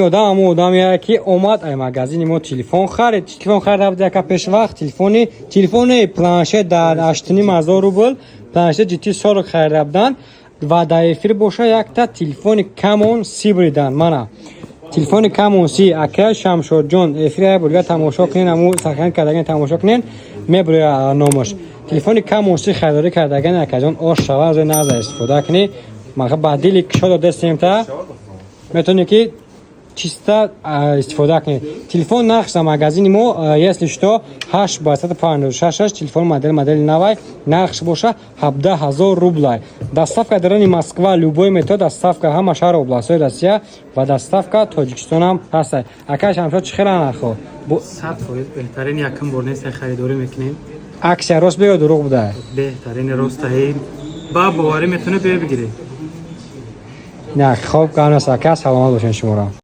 آدمیه که اومد ای مغازین ما تلفن خرید. تلفن خرید بود که پیش وقت تلفن پلانشه در 8500 روبل پلانشه جی سال خرید بودن و در افیر باشه یک تا تلفن کمون سی بریدن. منه تلفن کمون سی اکه شمشاد جان افیر برگه تماشا کنین امو سخن کردگن تماشا کنین میبره نامش تلفن کمون سی خریداری کردگن اکه جان آش شوه از نازه استفاده کنی مخه بعدی کشاد دستیم تا میتونی که чисто استفاده کنید. تلفن نقش магазини ما если что 856 телефон модель новой нақш боша 17000 рублей. Доставка در Москва любой метод доставка ҳама шаҳр областҳои Россия ва доставка Тоҷикистон ҳам ҳаст. Акаш ҳамшо чӣ хира нахо 100% беҳтарин якам бор нест харидорӣ мекунем. аксия рост бего дурӯғ буда беҳтарин ростаи ба боварӣ метавонед бигиред. نه خب کاناس اکا سلامت باشین شما را.